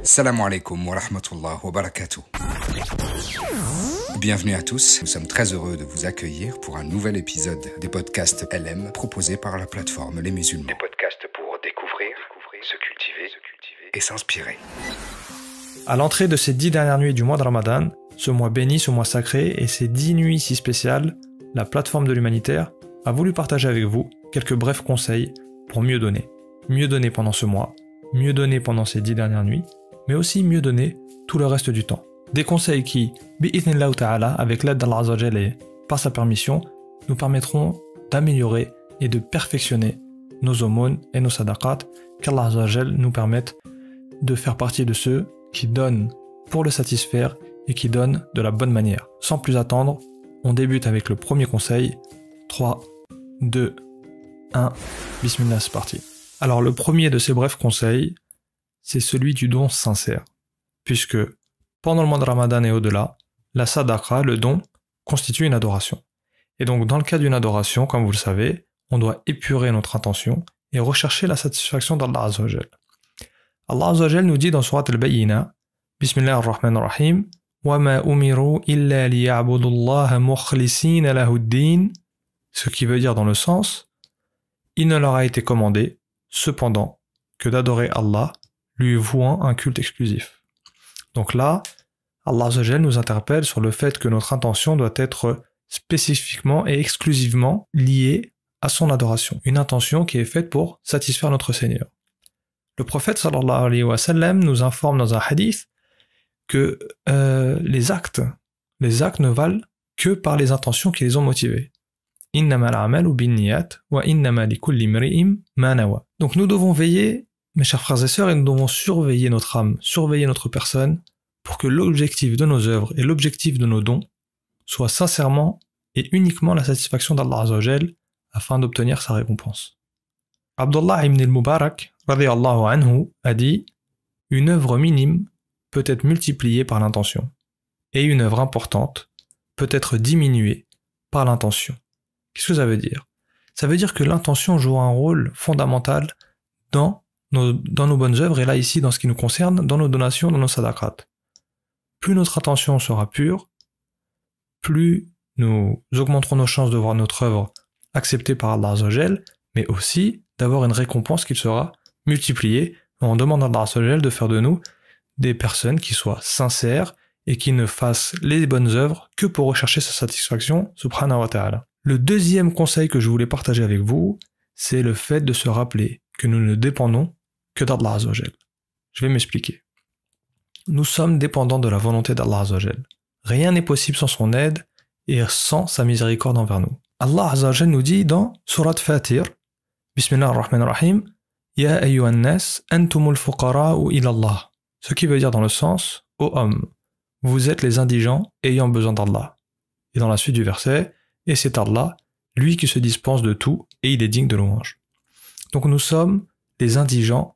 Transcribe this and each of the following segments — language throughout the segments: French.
Salam alaikum wa rahmatullah wa barakatuh. Bienvenue à tous, nous sommes très heureux de vous accueillir pour un nouvel épisode des podcasts LM proposés par la plateforme Les Musulmans. Des podcasts pour découvrir, se cultiver et s'inspirer. À l'entrée de ces 10 dernières nuits du mois de Ramadan, ce mois béni, ce mois sacré et ces 10 nuits si spéciales, la plateforme de l'humanitaire a voulu partager avec vous quelques brefs conseils pour mieux donner. Mieux donner pendant ce mois, mieux donner pendant ces 10 dernières nuits, mais aussi mieux donner tout le reste du temps. Des conseils qui, bi'ithnillah ta'ala, avec l'aide d'Allah Azza wa Jalla et par sa permission, nous permettront d'améliorer et de perfectionner nos aumônes et nos sadaqat, qu'Allah Azza wa Jalla nous permette de faire partie de ceux qui donnent pour le satisfaire et qui donnent de la bonne manière. Sans plus attendre, on débute avec le premier conseil. 3, 2, 1, bismillah, c'est parti. Alors le premier de ces brefs conseils, c'est celui du don sincère, puisque pendant le mois de Ramadan et au-delà, la sadaqa, le don, constitue une adoration. Et donc dans le cas d'une adoration, comme vous le savez, on doit épurer notre intention et rechercher la satisfaction d'Allah Azza wa Jal. Allah Azza wa Jal nous dit dans Surat Al-Bayyina, Bismillah ar-Rahman ar-Rahim, وَمَا أُمِرُوا إِلَّا لِيَعْبُدُوا اللَّهَ مُخْلِصِينَ لَهُ الدِّينَ, ce qui veut dire dans le sens, il ne leur a été commandé, cependant, que d'adorer Allah, lui vouant un culte exclusif. Donc là, Allah Azza wa Jal nous interpelle sur le fait que notre intention doit être spécifiquement et exclusivement liée à son adoration. Une intention qui est faite pour satisfaire notre Seigneur. Le prophète sallallahu alayhi wa sallam nous informe dans un hadith que les actes ne valent que par les intentions qui les ont motivés. Innama al-amalu binniyat wa innama likulli imri'in ma nawa. Donc nous devons veiller, mes chers frères et sœurs, et nous devons surveiller notre âme, surveiller notre personne, pour que l'objectif de nos œuvres et l'objectif de nos dons soient sincèrement et uniquement la satisfaction d'Allah Azza wa Jal afin d'obtenir sa récompense. Abdullah ibn al-Mubarak radiyallahu anhu a dit « Une œuvre minime peut être multipliée par l'intention, et une œuvre importante peut être diminuée par l'intention. » Qu'est-ce que ça veut dire? Ça veut dire que l'intention joue un rôle fondamental dans nos bonnes œuvres, et là ici dans ce qui nous concerne, dans nos donations, dans nos sadaqat. Plus notre intention sera pure, plus nous augmenterons nos chances de voir notre œuvre acceptée par Allah Azza wa Jal, mais aussi d'avoir une récompense qui sera multipliée. On demande à Allah Azza wa Jal de faire de nous des personnes qui soient sincères et qui ne fassent les bonnes œuvres que pour rechercher sa satisfaction, subhanahu wa ta'ala. Le deuxième conseil que je voulais partager avec vous, c'est le fait de se rappeler que nous ne dépendons que d'Allah Azza wa Jal. Je vais m'expliquer. Nous sommes dépendants de la volonté d'Allah Azza wa Jal. Rien n'est possible sans son aide et sans sa miséricorde envers nous. Allah Azza wa Jal nous dit dans Surat Fatir, Bismillah ar-Rahman ar-Rahim, Ya ayyuhan nas, antumul fuqara'u ila Allah. Ce qui veut dire dans le sens, ô hommes, vous êtes les indigents ayant besoin d'Allah. Et dans la suite du verset, et c'est Allah, lui qui se dispense de tout et il est digne de louange. Donc nous sommes les indigents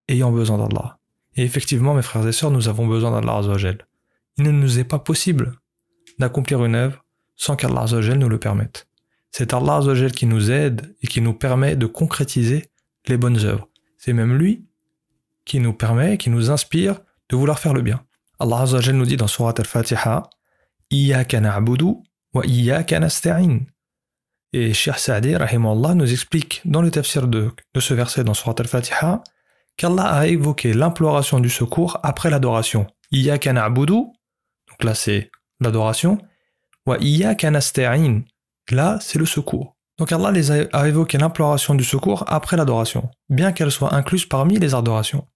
ayant besoin d'Allah. Et effectivement, mes frères et sœurs, nous avons besoin d'Allah Azza wa Jal. Il ne nous est pas possible d'accomplir une œuvre sans qu'Allah Azza wa Jal nous le permette. C'est Allah Azza wa Jal qui nous aide et qui nous permet de concrétiser les bonnes œuvres. C'est même lui qui nous permet, qui nous inspire de vouloir faire le bien. Allah Azza wa Jal nous dit dans Surat Al-Fatiha, Iyyaka na'budu wa iyyaka nasta'in. Et Cheikh Saadi, rahimahullah, nous explique dans le tafsir de ce verset dans Surat Al-Fatiha qu'Allah a évoqué l'imploration du secours après l'adoration. Iyyaka na'budu, donc là c'est l'adoration, wa iyyaka nasta'in, là c'est le secours. Donc Allah a évoqué l'imploration du secours après l'adoration, bien qu'elle soit incluse parmi les adorations.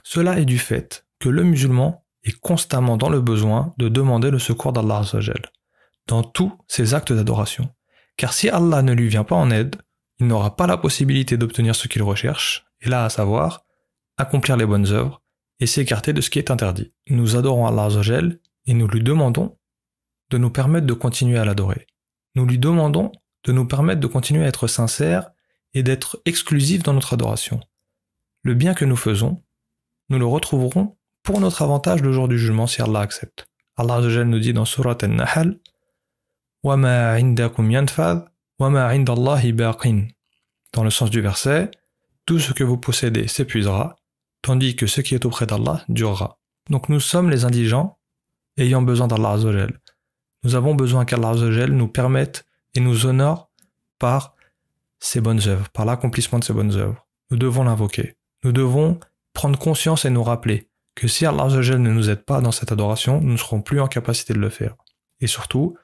Cela est du fait que le musulman est constamment dans le besoin de demander le secours d'Allah Azza wa Jal dans tous ses actes d'adoration. Car si Allah ne lui vient pas en aide, il n'aura pas la possibilité d'obtenir ce qu'il recherche, et là à savoir, accomplir les bonnes œuvres et s'écarter de ce qui est interdit. Nous adorons Allah Azza wa Jal et nous lui demandons de nous permettre de continuer à l'adorer. Nous lui demandons de nous permettre de continuer à être sincères et d'être exclusifs dans notre adoration. Le bien que nous faisons, nous le retrouverons pour notre avantage le jour du jugement si Allah accepte. Allah Azza wa Jal nous dit dans Surat An-Nahl, وَمَا عِنْدَكُمْ يَنْفَذْ وَمَا عِنْدَ اللَّهِ بَاقٍ. Dans le sens du verset, tout ce que vous possédez s'épuisera, tandis que ce qui est auprès d'Allah durera. Donc nous sommes les indigents ayant besoin d'Allah Azzawajal. Nous avons besoin qu'Allah Azzawajal nous permette et nous honore par ses bonnes œuvres, par l'accomplissement de ses bonnes œuvres. Nous devons l'invoquer. Nous devons prendre conscience et nous rappeler que si Allah Azzawajal ne nous aide pas dans cette adoration, nous ne serons plus en capacité de le faire. Et surtout,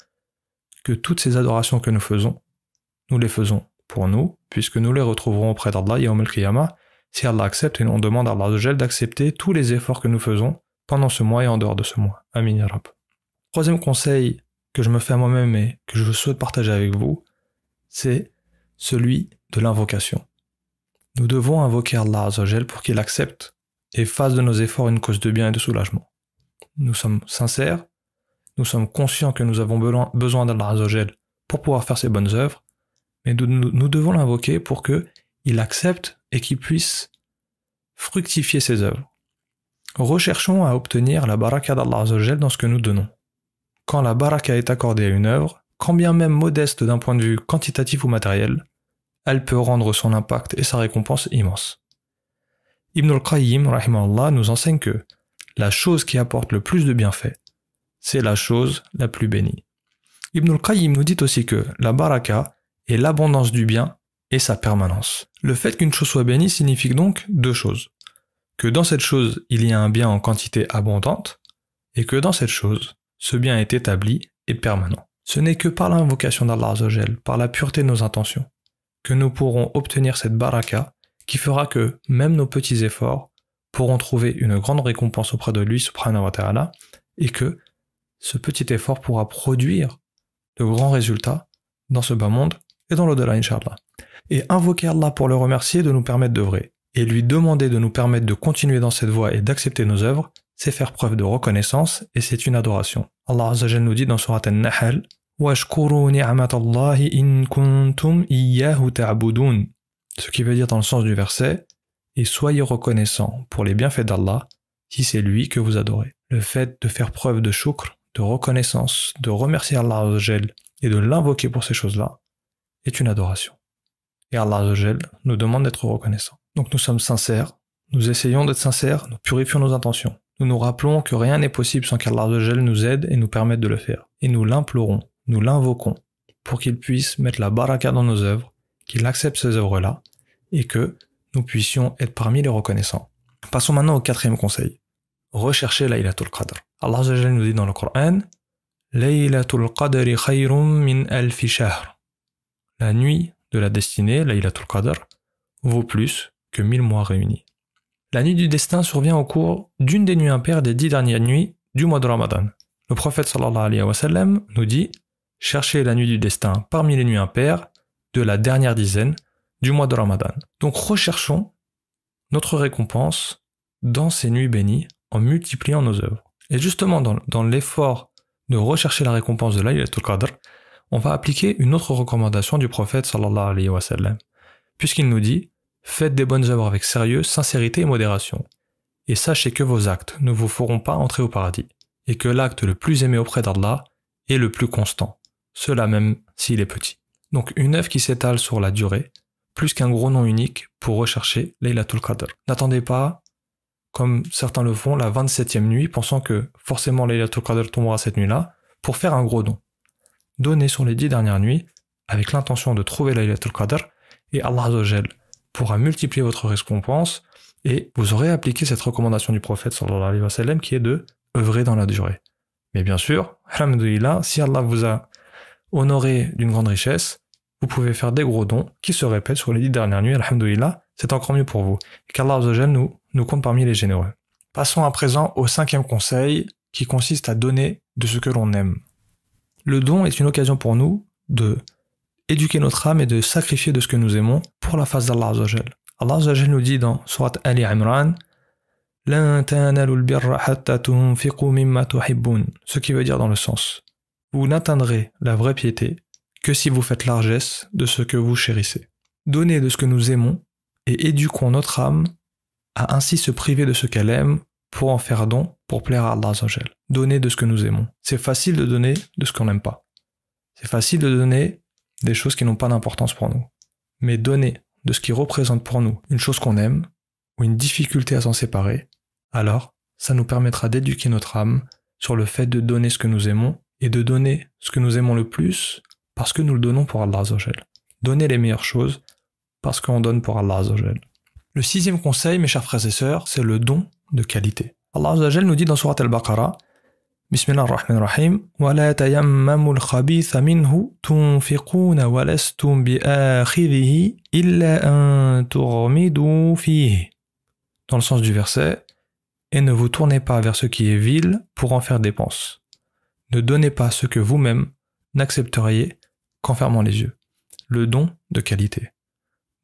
que toutes ces adorations que nous faisons, nous les faisons pour nous, puisque nous les retrouverons auprès d'Allah Yawm al-Qiyamah, si Allah accepte, et on demande à Allah Azzawajal d'accepter tous les efforts que nous faisons pendant ce mois et en dehors de ce mois. Amin ya Rab. Troisième conseil que je me fais à moi-même et que je souhaite partager avec vous, c'est celui de l'invocation. Nous devons invoquer Allah Azzawajal pour qu'il accepte et fasse de nos efforts une cause de bien et de soulagement. Nous sommes sincères, nous sommes conscients que nous avons besoin d'Allah Azzawajal pour pouvoir faire ses bonnes œuvres, mais nous devons l'invoquer pour qu'il accepte et qu'il puisse fructifier ses œuvres. Recherchons à obtenir la baraka d'Allah Azzawajal dans ce que nous donnons. Quand la baraka est accordée à une œuvre, quand bien même modeste d'un point de vue quantitatif ou matériel, elle peut rendre son impact et sa récompense immense. Ibn al-Qayyim, rahimahullah, nous enseigne que la chose qui apporte le plus de bienfaits, c'est la chose la plus bénie. Ibn al-Qayyim nous dit aussi que la baraka est l'abondance du bien et sa permanence. Le fait qu'une chose soit bénie signifie donc deux choses. Que dans cette chose, il y a un bien en quantité abondante, et que dans cette chose, ce bien est établi et permanent. Ce n'est que par l'invocation d'Allah Azzawajal, par la pureté de nos intentions, que nous pourrons obtenir cette baraka qui fera que même nos petits efforts pourront trouver une grande récompense auprès de lui, subhanahu wa ta'ala, et que ce petit effort pourra produire de grands résultats dans ce bas monde et dans l'au-delà, Inch'Allah. Et invoquer Allah pour le remercier de nous permettre d'œuvrer, et lui demander de nous permettre de continuer dans cette voie et d'accepter nos œuvres, c'est faire preuve de reconnaissance et c'est une adoration. Allah Azzawajal nous dit dans Surat An-Nahl, وَاشْكُرُوا نِعْمَةَ اللَّهِ إِن كُنْتُمْ إِيَّاهُ تَعْبُدُونَ. Ce qui veut dire dans le sens du verset, et soyez reconnaissants pour les bienfaits d'Allah si c'est lui que vous adorez. Le fait de faire preuve de shukr, de reconnaissance, de remercier Allah Azzawajal et de l'invoquer pour ces choses-là est une adoration. Et Allah Azzawajal nous demande d'être reconnaissants. Donc nous sommes sincères, nous essayons d'être sincères, nous purifions nos intentions. Nous nous rappelons que rien n'est possible sans qu'Allah Azzawajal nous aide et nous permette de le faire. Et nous l'implorons, nous l'invoquons pour qu'il puisse mettre la baraka dans nos œuvres, qu'il accepte ces œuvres-là et que nous puissions être parmi les reconnaissants. Passons maintenant au quatrième conseil. Recherchez Laylatul Qadr. Allah Azzawajal nous dit dans le Coran, Laylatul Qadri khayrun min alfi shahr. La nuit de la destinée, Laylatul Qadr, vaut plus que 1000 mois réunis. La nuit du destin survient au cours d'une des nuits impaires des 10 dernières nuits du mois de Ramadan. Le prophète sallallahu alayhi wa sallam nous dit « Cherchez la nuit du destin parmi les nuits impaires de la dernière dizaine du mois de Ramadan. » Donc recherchons notre récompense dans ces nuits bénies en multipliant nos œuvres. Et justement dans l'effort de rechercher la récompense de Laylatul Qadr, on va appliquer une autre recommandation du prophète sallallahu alayhi wa sallam, puisqu'il nous dit « Faites des bonnes œuvres avec sérieux, sincérité et modération, et sachez que vos actes ne vous feront pas entrer au paradis, et que l'acte le plus aimé auprès d'Allah est le plus constant, cela même s'il est petit. » Donc une œuvre qui s'étale sur la durée, plus qu'un gros nom unique pour rechercher Laylatul Qadr. N'attendez pas, comme certains le font, la 27e nuit, pensant que forcément Laylatul Qadr tombera cette nuit-là, pour faire un gros don. Donnez sur les 10 dernières nuits, avec l'intention de trouver Laylatul Qadr, et Allah Azzawajal pourra multiplier votre récompense, et vous aurez appliqué cette recommandation du prophète sallallahu alayhi wa sallam qui est de œuvrer dans la durée. Mais bien sûr, alhamdoulilah, si Allah vous a honoré d'une grande richesse, vous pouvez faire des gros dons qui se répètent sur les 10 dernières nuits, alhamdoulilah, c'est encore mieux pour vous. Et qu'Allah Azzawajal nous compte parmi les généreux. Passons à présent au 5e conseil qui consiste à donner de ce que l'on aime. Le don est une occasion pour nous de éduquer notre âme et de sacrifier de ce que nous aimons pour la face d'Allah Azzawajal. Allah Azzawajal nous dit dans Surat Ali Imran, ce qui veut dire dans le sens, vous n'atteindrez la vraie piété que si vous faites largesse de ce que vous chérissez. Donnez de ce que nous aimons et éduquons notre âme à ainsi se priver de ce qu'elle aime pour en faire don pour plaire à Allah Azzawajal. Donnez de ce que nous aimons. C'est facile de donner de ce qu'on n'aime pas. C'est facile de donner des choses qui n'ont pas d'importance pour nous. Mais donner de ce qui représente pour nous une chose qu'on aime, ou une difficulté à s'en séparer, alors ça nous permettra d'éduquer notre âme sur le fait de donner ce que nous aimons et de donner ce que nous aimons le plus parce que nous le donnons pour Allah Azza wa Jal. Donner les meilleures choses parce qu'on donne pour Allah Azza wa Jal. Le 6e conseil, mes chers frères et sœurs, c'est le don de qualité. Allah Azza wa Jal nous dit dans Sourate Al-Baqarah, Bismillah ar-Rahman ar-Rahim, وَلَا تَيَمَّمُوا الْخَبِيثَ مِنْهُ تُنْفِقُونَ وَلَسْتُمْ بِآخِذِهِ إِلَّا أَن تُغْمِضُوا فِيهِ. Dans le sens du verset, et ne vous tournez pas vers ce qui est vil pour en faire dépense. Ne donnez pas ce que vous-même n'accepteriez qu'en fermant les yeux. Le don de qualité.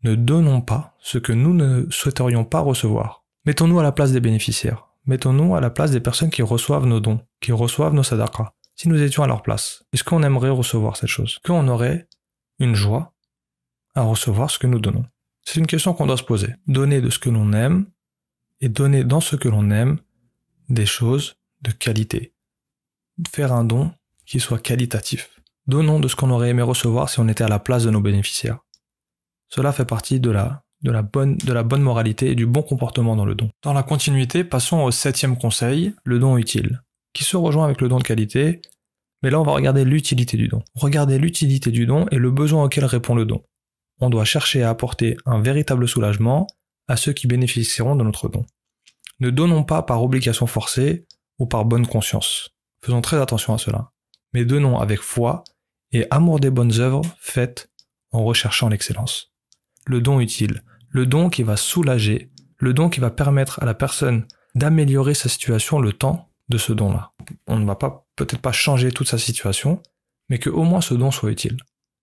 Ne donnons pas ce que nous ne souhaiterions pas recevoir. Mettons-nous à la place des bénéficiaires. Mettons-nous à la place des personnes qui reçoivent nos dons, qui reçoivent nos sadaqas. Si nous étions à leur place, est-ce qu'on aimerait recevoir cette chose? Qu'on aurait une joie à recevoir ce que nous donnons? C'est une question qu'on doit se poser. Donner de ce que l'on aime et donner dans ce que l'on aime des choses de qualité. Faire un don qui soit qualitatif. Donnons de ce qu'on aurait aimé recevoir si on était à la place de nos bénéficiaires. Cela fait partie de la bonne moralité et du bon comportement dans le don. Dans la continuité, passons au 7e conseil, le don utile, qui se rejoint avec le don de qualité, mais là on va regarder l'utilité du don. Regardez l'utilité du don et le besoin auquel répond le don. On doit chercher à apporter un véritable soulagement à ceux qui bénéficieront de notre don. Ne donnons pas par obligation forcée ou par bonne conscience. Faisons très attention à cela. Mais donnons avec foi et amour des bonnes œuvres faites en recherchant l'excellence. Le don utile, le don qui va soulager, le don qui va permettre à la personne d'améliorer sa situation le temps de ce don-là. On ne va peut-être pas changer toute sa situation, mais que au moins ce don soit utile.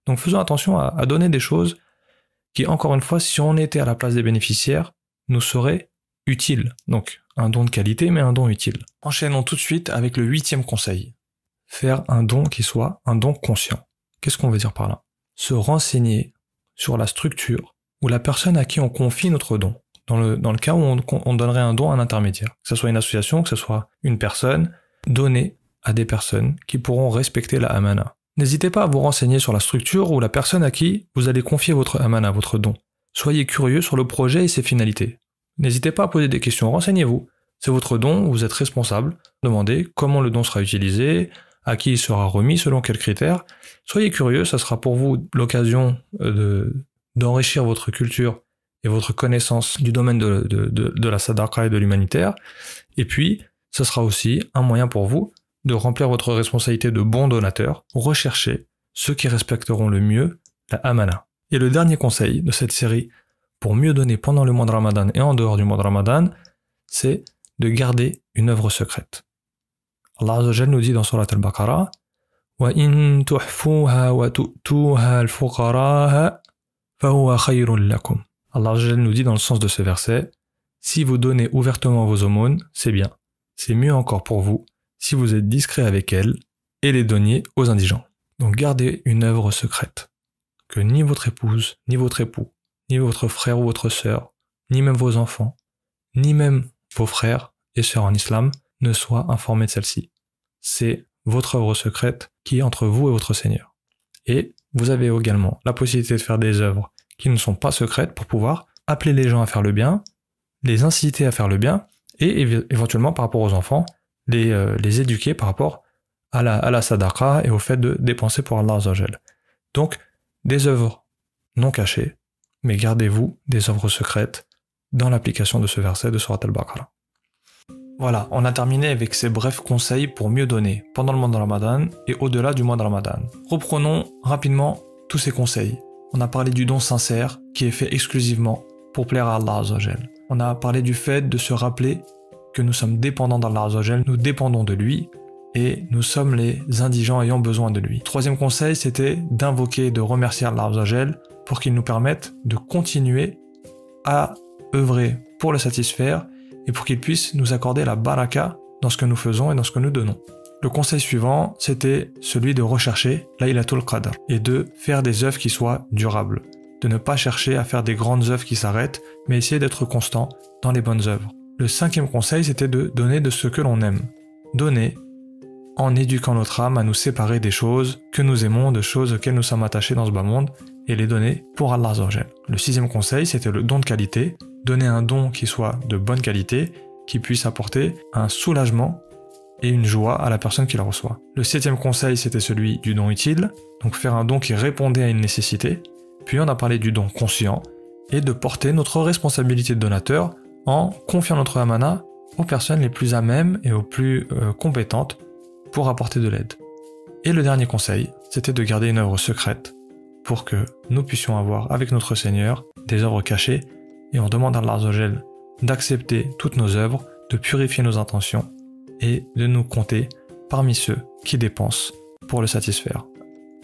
Donc faisons attention à donner des choses qui, encore une fois, si on était à la place des bénéficiaires, nous seraient utiles. Donc un don de qualité, mais un don utile. Enchaînons tout de suite avec le 8e conseil. Faire un don qui soit un don conscient. Qu'est-ce qu'on veut dire par là? Se renseigner sur la structure ou la personne à qui on confie notre don. Dans le cas où on donnerait un don à un intermédiaire. Que ce soit une association, que ce soit une personne, donner à des personnes qui pourront respecter la amana. N'hésitez pas à vous renseigner sur la structure ou la personne à qui vous allez confier votre amana, votre don. Soyez curieux sur le projet et ses finalités. N'hésitez pas à poser des questions, renseignez-vous. C'est votre don, vous êtes responsable. Demandez comment le don sera utilisé, à qui il sera remis, selon quels critères. Soyez curieux, ça sera pour vous l'occasion d'enrichir votre culture et votre connaissance du domaine de la sadaqa et de l'humanitaire. Et puis, ce sera aussi un moyen pour vous de remplir votre responsabilité de bon donateur, rechercher ceux qui respecteront le mieux la amana. Et le dernier conseil de cette série pour mieux donner pendant le mois de Ramadan et en dehors du mois de Ramadan, c'est de garder une œuvre secrète. Allah Azza wa Jal nous dit dans Sourate Al-Baqarah وَإِن تُحْفُوهَا وَتُؤْتُوهَا الْفُقَرَاءَ فَهُوَ خَيْرٌ لَكُمْ. Allah Azza wa Jal nous dit dans le sens de ce verset, si vous donnez ouvertement vos aumônes, c'est bien. C'est mieux encore pour vous si vous êtes discret avec elles et les donniez aux indigents. Donc gardez une œuvre secrète, que ni votre épouse, ni votre époux, ni votre frère ou votre sœur, ni même vos enfants, ni même vos frères et sœurs en islam ne soient informés de celle-ci. C'est votre œuvre secrète qui est entre vous et votre Seigneur. Et vous avez également la possibilité de faire des œuvres qui ne sont pas secrètes pour pouvoir appeler les gens à faire le bien, les inciter à faire le bien et éventuellement par rapport aux enfants, les éduquer par rapport à la sadaqa et au fait de dépenser pour Allah Azza wa Jal. Donc, des œuvres non cachées, mais gardez-vous des œuvres secrètes dans l'application de ce verset de Sourate Al-Baqarah. Voilà, on a terminé avec ces brefs conseils pour mieux donner pendant le mois de Ramadan et au-delà du mois de Ramadan. Reprenons rapidement tous ces conseils. On a parlé du don sincère qui est fait exclusivement pour plaire à Allah Azza wa Jal. On a parlé du fait de se rappeler que nous sommes dépendants d'Allah Azza wa Jal, nous dépendons de lui et nous sommes les indigents ayant besoin de lui. Troisième conseil, c'était d'invoquer, de remercier Allah Azza wa Jal pour qu'il nous permette de continuer à œuvrer pour le satisfaire et pour qu'il puisse nous accorder la baraka dans ce que nous faisons et dans ce que nous donnons. Le conseil suivant, c'était celui de rechercher Laylatul Qadr et de faire des œuvres qui soient durables, de ne pas chercher à faire des grandes œuvres qui s'arrêtent, mais essayer d'être constant dans les bonnes œuvres. Le cinquième conseil, c'était de donner de ce que l'on aime. Donner en éduquant notre âme à nous séparer des choses que nous aimons, de choses auxquelles nous sommes attachés dans ce bas monde, et les donner pour Allah Azza wa Jal. Le sixième conseil, c'était le don de qualité, donner un don qui soit de bonne qualité, qui puisse apporter un soulagement et une joie à la personne qui le reçoit. Le 7e conseil, c'était celui du don utile, donc faire un don qui répondait à une nécessité. Puis on a parlé du don conscient et de porter notre responsabilité de donateur en confiant notre amana aux personnes les plus à même et aux plus compétentes pour apporter de l'aide. Et le dernier conseil, c'était de garder une œuvre secrète pour que nous puissions avoir avec notre Seigneur des œuvres cachées, et on demande à Allah Azza wa Jal d'accepter toutes nos œuvres, de purifier nos intentions et de nous compter parmi ceux qui dépensent pour le satisfaire.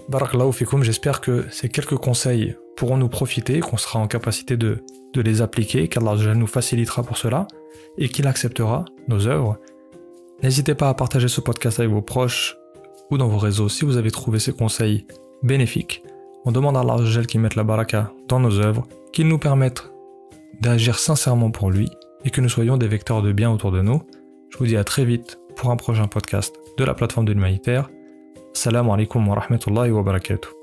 Barakallahu fikoum, j'espère que ces quelques conseils pourront nous profiter, qu'on sera en capacité de les appliquer, qu'Allah Azza wa Jal nous facilitera pour cela et qu'il acceptera nos œuvres. N'hésitez pas à partager ce podcast avec vos proches ou dans vos réseaux si vous avez trouvé ces conseils bénéfiques. On demande à Allah Azza wa Jal qu'il mette la baraka dans nos œuvres, qu'il nous permette d'agir sincèrement pour lui et que nous soyons des vecteurs de bien autour de nous. Je vous dis à très vite pour un prochain podcast de la plateforme de l'humanitaire. Assalamu alaikum wa rahmatullahi wa barakatuh.